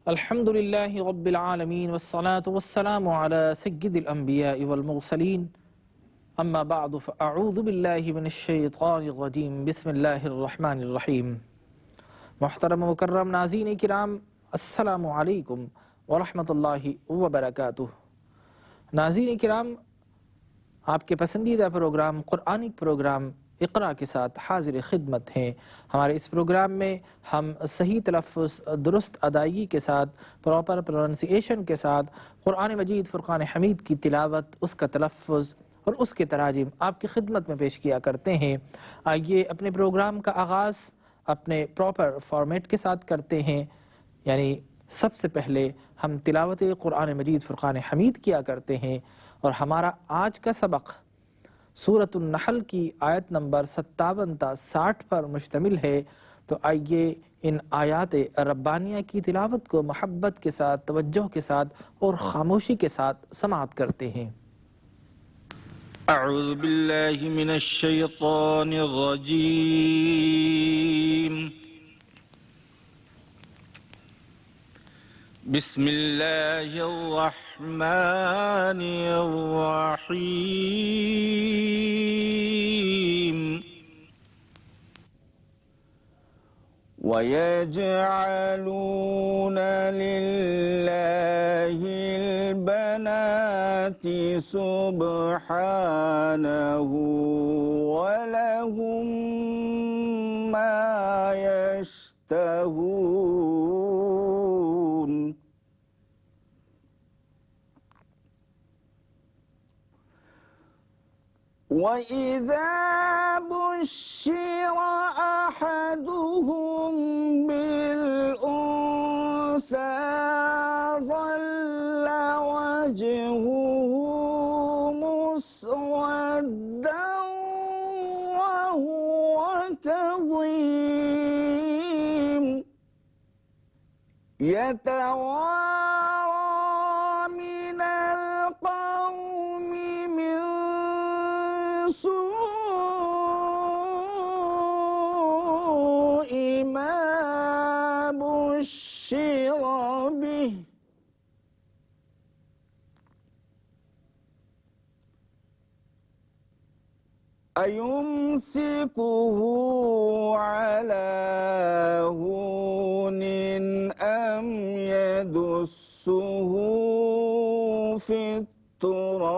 अल्हम्दुलिल्लाहि रब्बिल आलमीन वस्सलातु वस्सलामु अला सय्यिदिल अंबियाइ वल मुरसलीन अम्मा बअदु फअऊज़ु बिल्लाहि मिनश शैतानिर रजीम बिस्मिल्लाहिर रहमानिर रहीम। मुहतरम मुकर्रम नाज़रीन किराम, अस्सलामु अलैकुम व रहमतुल्लाहि व बरकातुहू। नाज़रीन किराम, आपके पसंदीदा प्रोग्राम कुरानिक प्रोग्राम इक़रा के साथ हाजिर खिदमत हैं। हमारे इस प्रोग्राम में हम सही तलफ़्फ़ुज़, दुरुस्त अदायगी के साथ, प्रॉपर प्रोनंसिएशन के साथ कुरान मजीद फ़ुरक़ान हमीद की तिलावत, उसका तलफ़्फ़ुज़ और उसके तराजिम आपकी खिदमत में पेश किया करते हैं। आइए अपने प्रोग्राम का आगाज़ अपने प्रॉपर फॉर्मेट के साथ करते हैं। यानी सबसे पहले हम तिलावत कुरान मजीद फ़ुरक़ान हमीद किया करते हैं और हमारा आज का सबक सूरत अन-नहल की आयत नंबर 57 ता 60 पर मुश्तमिल है। तो आइए इन आयात रब्बानिया की तिलावत को मोहब्बत के साथ, तवज्जो के साथ और खामोशी के साथ समाअत करते हैं। अऊज़ु बिल्लाहि मिनश शैतानिर रजीम। बिस्मिल्लाहिर रहमानिर रहीम। वयजअलून लिल्लाहिल बनाति सुब्हानहु वलहुम मा यश्तहून। वइज़ा बुश्शिरा अहदुहुम बिल-उन्सा ज़ल्ला वजहुहु मुस्वद्दन वहुव कज़ीम यतवारा मिनल क़ौमि मिन सूइ मा बुश्शिरा बिहि अयुम्सिकुहु अला हुनिन अम यदुस्सुहु फित्तुराब।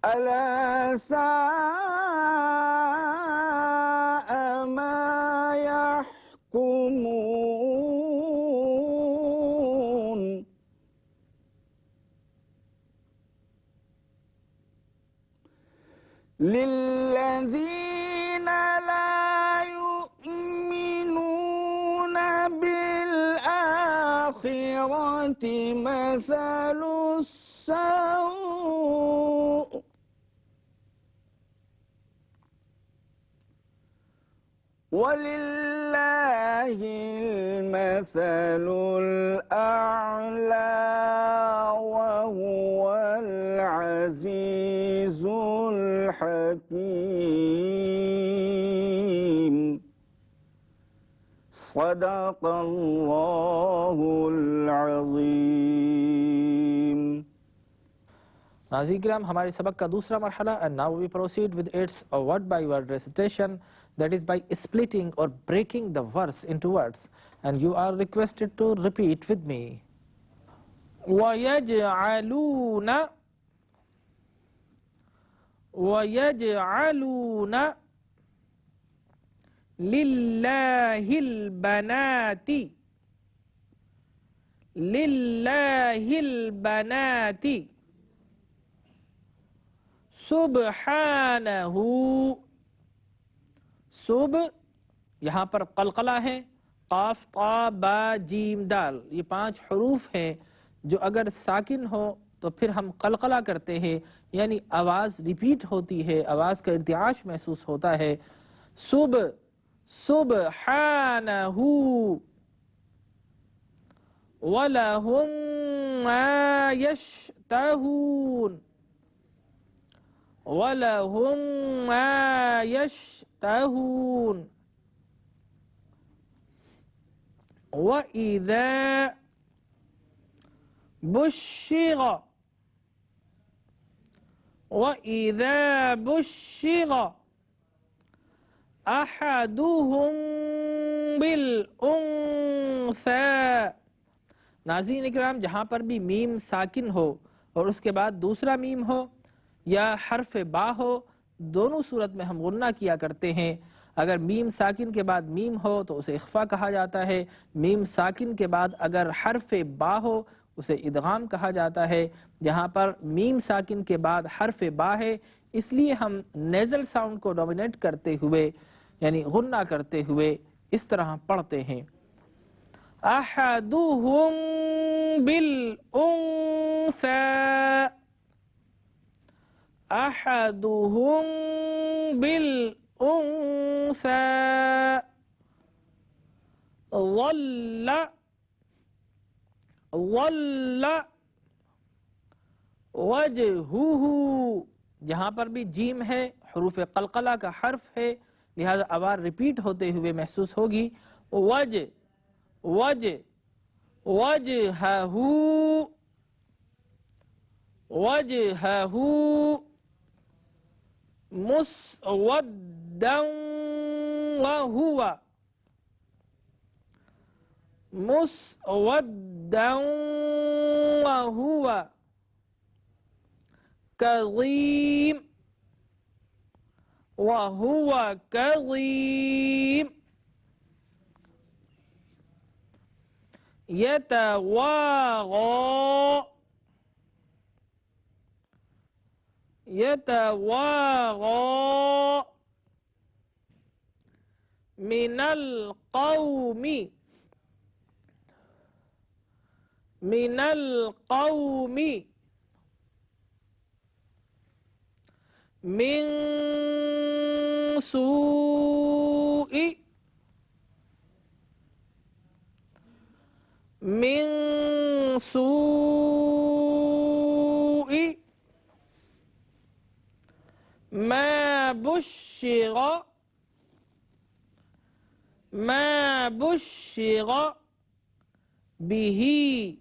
अला साअ मा यहकुमून। लिल्लज़ीन ला युमिनून बिल-आखिरति मसलुस्सौअ वलिल्लाहिल मसलुल अअला वहुवल अज़ीज़ुल हकीम। सदक़ल्लाहुल अज़ीम। नाज़रीन किराम, हमारे सबक का दूसरा मरहला, and now we proceed with its word by word recitation, that is by splitting or breaking the verse into words, and you are requested to repeat with me. وَيَجْعَلُونَ وَيَجْعَلُونَ لِلَّهِ الْبَنَاتِ لِلَّهِ الْبَنَاتِ सुब्हानहू। सुब यहाँ पर कलकला है, काफ ता बा जीम दाल, ये 5 हरूफ हैं जो अगर साकिन हो तो फिर हम कलकला करते हैं, यानी आवाज़ रिपीट होती है, आवाज़ का इर्तिआश महसूस होता है। सुब सुब्हानहू वलहुम मा यश्तहून वलहुम मा यश्तहून व इज़ा बुश्शिरा अहदुहुम बिल उन्सा। नाज़रीन इकराम, जहाँ पर भी मीम साकिन हो और उसके बाद दूसरा मीम हो या हर्फ बा हो, दोनों सूरत में हम गुन्ना किया करते हैं। अगर मीम साकिन के बाद मीम हो तो उसे इख्फा कहा जाता है। मीम साकिन के बाद अगर हर्फ बा हो उसे इदगाम कहा जाता है। यहाँ पर मीम साकिन के बाद हर्फ बा है, इसलिए हम नेज़ल साउंड को डोमिनेट करते हुए यानी गुन्ना करते हुए इस तरह पढ़ते हैं। अहदुहुम बिल उन्सा अहदुहुम बिल उन्सा वल्ला वजहुहु। यहाँ पर भी जीम है, हरूफ कलकला का हर्फ है, लिहाजा आवाज़ रिपीट होते हुए महसूस होगी। वजहहु मुस्वद्दन वहुवा कज़ीम यतवागा मिनल कौमी मिन सूई मा बुश्शिरा बिही।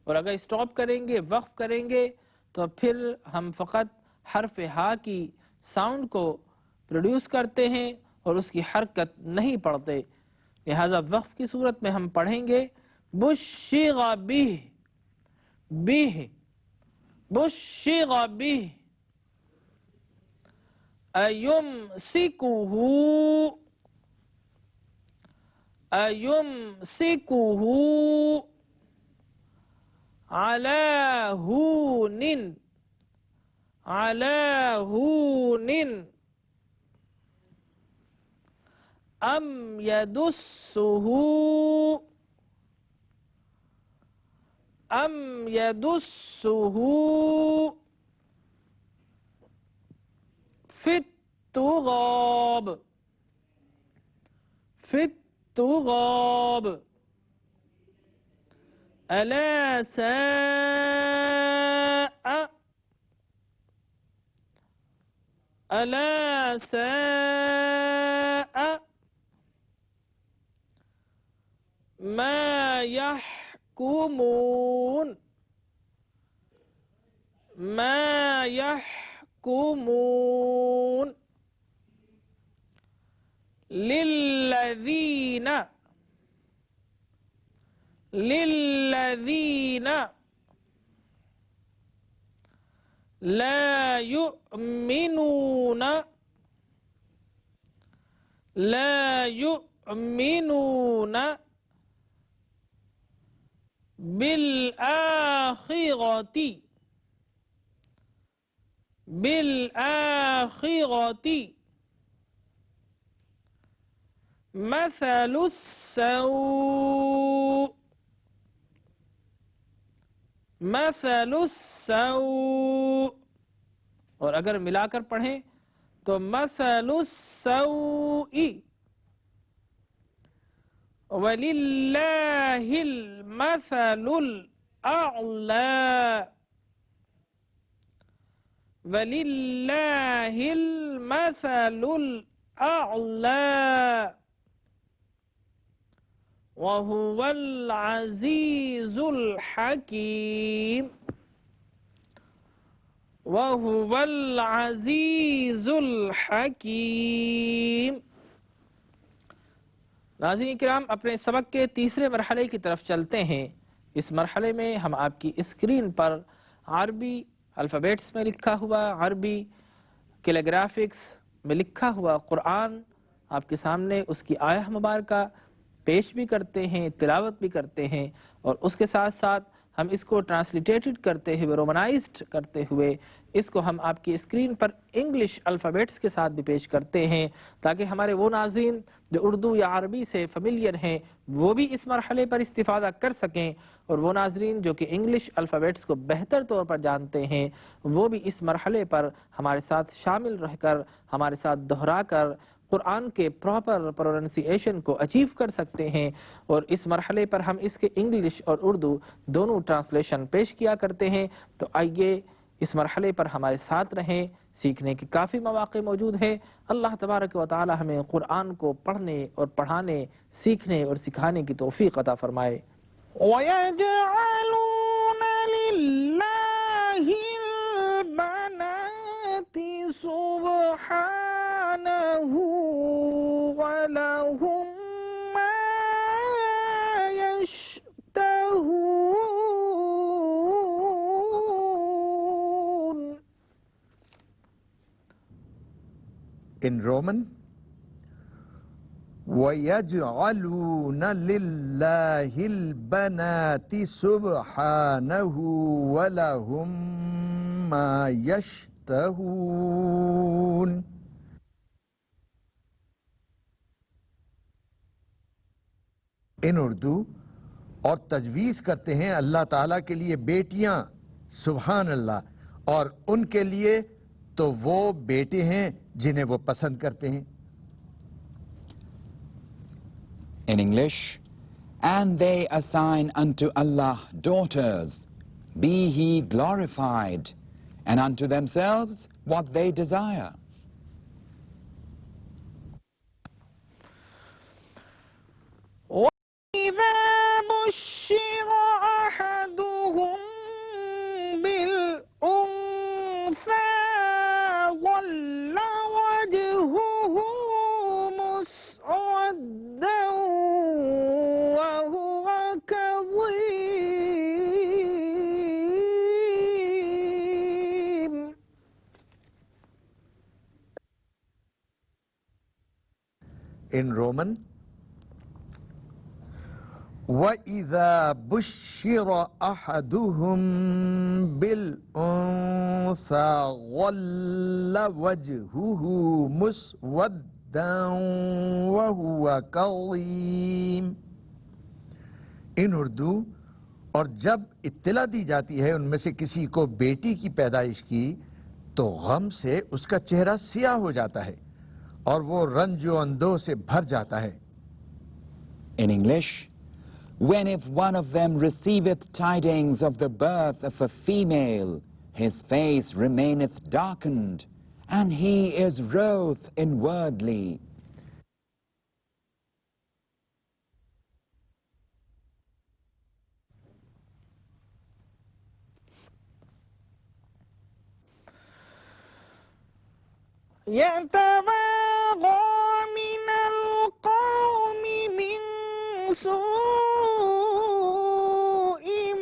और अगर स्टॉप करेंगे, वक्फ करेंगे, तो फिर हम फ़कत हर्फ हा की साउंड को प्रोड्यूस करते हैं और उसकी हरकत नहीं पढ़ते। लिहाजा वक्फ की सूरत में हम पढ़ेंगे बुश्शिरा बुश्शिरा बिह अयुमसिकुहु अला हुनिन अम यदुस्सुहु फित्तुगाब अला साअ मा यहकुमून लिल्लज़ीना ला युमिनून बिलआखिरति मसलुस्सऊ। और अगर मिलाकर पढ़ें तो मसलुस्सऊइ वलिल्लाहिल मसलुल अअला वलिल्लाहिल मसलुल अअला वहुवल अज़ीज़ुल हकीम वहुवल अज़ीज़ुल हकीम। नाज़रीन किराम, अपने सबक के तीसरे मरहले की तरफ चलते हैं। इस मरहले में हम आपकी स्क्रीन पर अरबी अल्फ़ाबेट्स में लिखा हुआ, अरबी कैलीग्राफिक्स में लिखा हुआ कुरान आपके सामने, उसकी आयत मुबारका पेश भी करते हैं, तिलावत भी करते हैं, और उसके साथ साथ हम इसको ट्रांसलिटेटेड करते हुए, रोमनाइज्ड करते हुए इसको हम आपकी स्क्रीन पर इंग्लिश अल्फ़ाबेट्स के साथ भी पेश करते हैं, ताकि हमारे वो नाज़रीन जो उर्दू या अरबी से फ़ेमिलियर हैं वो भी इस मरहले पर इस्तिफ़ादा कर सकें, और वो नाज़रीन जो कि इंग्लिश अल्फ़ाबेट्स को बेहतर तौर पर जानते हैं वो भी इस मरहले पर हमारे साथ शामिल रहकर, हमारे साथ दोहरा कर कुरान के प्रॉपर प्रोनाउंसिएशन को अचीव कर सकते हैं। और इस मरहले पर हम इसके इंग्लिश और उर्दू दोनों ट्रांसलेशन पेश किया करते हैं। तो आइए इस मरहले पर हमारे साथ रहें, सीखने के काफ़ी मौक़े मौजूद हैं। अल्लाह तबारक व तआला हमें कुरान को पढ़ने और पढ़ाने, सीखने और सिखाने की तौफ़ीक़ अता फ़रमाए। वयजअलून लिल्लाहिल बनाति सुब्हानहु वलहुम मा यश्तहून। In Roman, وَيَجْعَلُونَ لِلَّهِ الْبَنَاتِ سُبْحَانَهُ وَلَهُمْ مَا يَشْتَهُونَ। इन उर्दू और तजवीज़ करते हैं अल्लाह ताला के लिए बेटियां, सुभान अल्लाह, और उनके लिए तो वो बेटे हैं जिन्हें वो पसंद करते हैं। In English, and they assign unto Allah daughters, be He glorified, and unto themselves what they desire. وإذا بشر أحدهم بالأنثى ظل وجهه مسودا وهو كظيم. In Roman, وَإِذَا بُشِّرَ أَحَدُهُم بِالْأُنثَى ظَلَّ وَجْهُهُ مُسْوَدًّا وَهُوَ كَظِيمٌ। इन उर्दू, और जब इत्तला दी जाती है उनमें से किसी को बेटी की पैदाइश की, तो गम से उसका चेहरा सियाह हो जाता है और वो रंजो अंदों से भर जाता है। In English, when if one of them receiveth tidings of the birth of a female, his face remaineth darkened, and he is wroth inwardly. يتباغى من القوم من سوء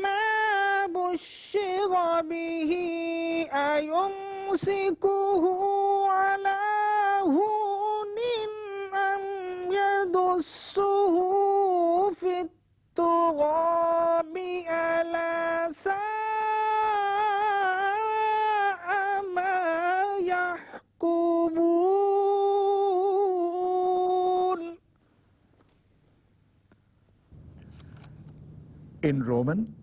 ما بشر به أيمسكه على هون أم يدسه في التراب ألا ساء ما يحكمون. In Roman,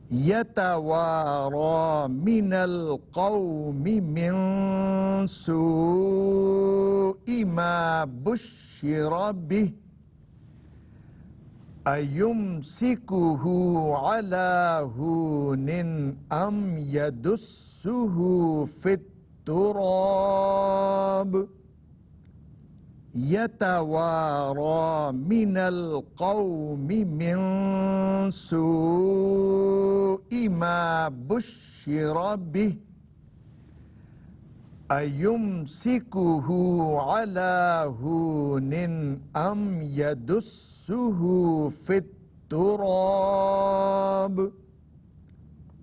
يتوارى من القوم من سوء ما بشر به अयुमसिकुहु अला हुनिन अम यदुस्सुहु फित्तुराब यतवारा मिनल कौमि मिन सूइ मा बुश्शिरा बिह अयुमसिकुहु अला हुनिन अम यदुस्सुहु फित्तुराब।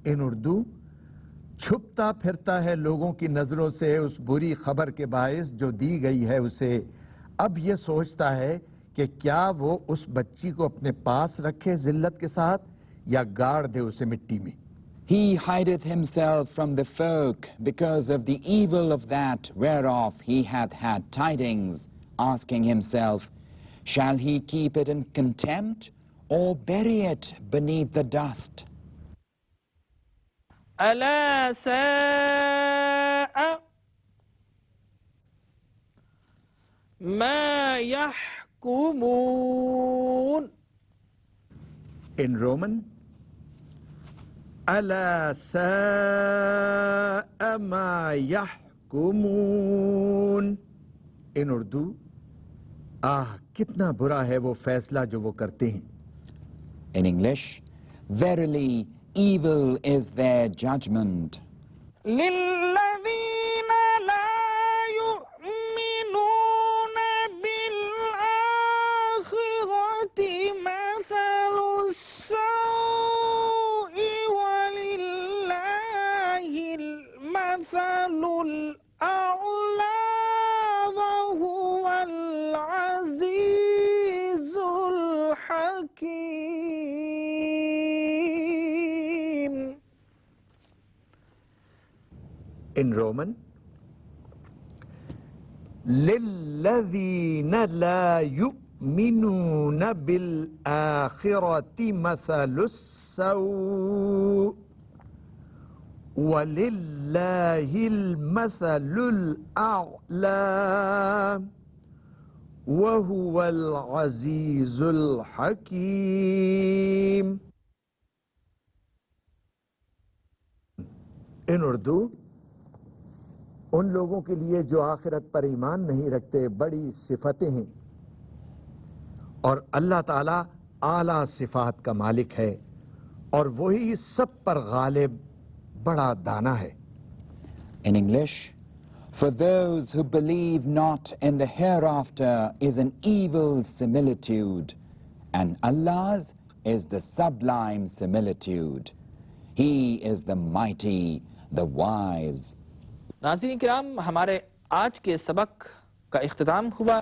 इन उर्दू, छुपता फिरता है लोगों की नजरों से उस बुरी खबर के बायस जो दी गई है उसे, अब ये सोचता है कि क्या वो उस बच्ची को अपने पास रखे जिल्लत के साथ या गाड़ दे उसे मिट्टी में। He hideth himself from the folk because of the evil of that whereof he hath had tidings, asking himself, shall he keep it in contempt or bury it beneath the dust? ألا ساء ما يحكمون. In Roman, अला साअ मा यहकुमून। इन उर्दू, आह कितना बुरा है वो फैसला जो वो करते हैं। In English, verily evil is their judgment. للذين لا يؤمنون بالآخرة مثل السوء ولله المثل الأعلى وهو العزيز الحكيم. In Roman, للذين لا يؤمنون بالآخرة مثل السوء ولله المثل الأعلى وهو العزيز الحكيم. इन उर्दू, उन लोगों के लिए जो आखिरत पर ईमान नहीं रखते बड़ी सिफतें हैं और अल्लाह ताला आला सिफात का मालिक है और वही सब पर गालिब बड़ा दाना है। In English, for those who believe not in the hereafter is an evil similitude, and Allah's is the sublime similitude. He is the mighty, the wise. नाज़रीन किराम, हमारे आज के सबक का इख्तिताम हुआ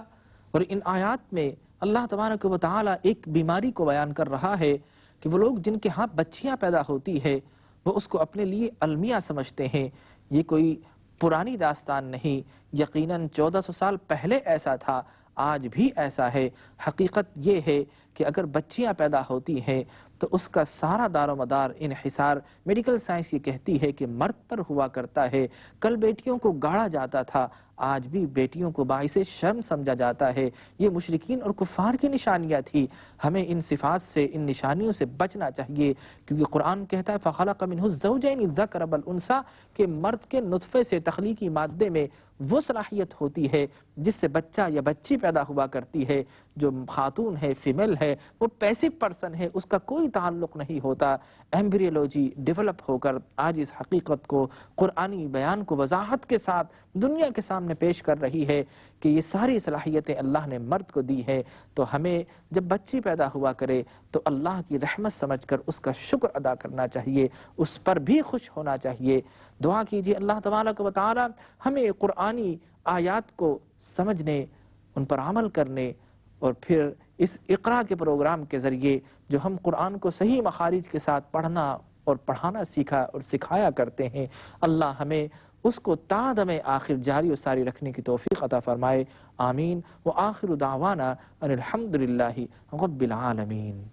और इन आयात में अल्लाह तबारक व तआला एक बीमारी को बयान कर रहा है कि वो लोग जिनके यहाँ बच्चियाँ पैदा होती है वो उसको अपने लिए अलमिया समझते हैं। ये कोई पुरानी दास्तान नहीं, यकीनन 1400 साल पहले ऐसा था, आज भी ऐसा है। हकीकत ये है कि अगर बच्चियाँ पैदा होती हैं तो उसका सारा दारोमदार इन्हिसार मेडिकल साइंस ये कहती है कि मर्द पर हुआ करता है। कल बेटियों को गाड़ा जाता था, आज भी बेटियों को बाइसे शर्म समझा जाता है। ये मुशरिकीन और कुफार की निशानियाँ थी। हमें इन सिफात से, इन निशानियों से बचना चाहिए, क्योंकि कुरान कहता है फ़ख़लक़ मिन्हु ज़ौजैनि ज़कर वल उन्सा, कि मर्द के नुत्फ़े से, तख्लीकी मादे में वो सलाहियत होती है जिससे बच्चा या बच्ची पैदा हुआ करती है। जो खातून है, फीमेल है, वो पैसिव पर्सन है, उसका कोई ताल्लुक नहीं होता। एम्ब्रियोलॉजी डेवलप होकर आज इस हकीकत को, कुरानी बयान को वजाहत के साथ दुनिया के सामने पेश कर रही है कि ये सारी सलाहियतें अल्लाह ने मर्द को दी है। तो हमें जब बच्ची पैदा हुआ करे तो अल्लाह की रहमत समझकर उसका शुक्र अदा करना चाहिए, उस पर भी खुश होना चाहिए। दुआ कीजिए अल्लाह तबारक व तआला हमें कुरानी आयात को समझने, उन पर अमल करने और फिर इस इक़रा के प्रोग्राम के ज़रिए जो हम कुरान को सही मखारिज के साथ पढ़ना और पढ़ाना सीखा और सिखाया करते हैं, अल्लाह हमें उसको तादमे आखिर जारी और सारी रखने की तौफीक अता फरमाए। आमीन व आखिर दावाना अनिल हम्दुलिल्लाहि रब्बिल आलमीन।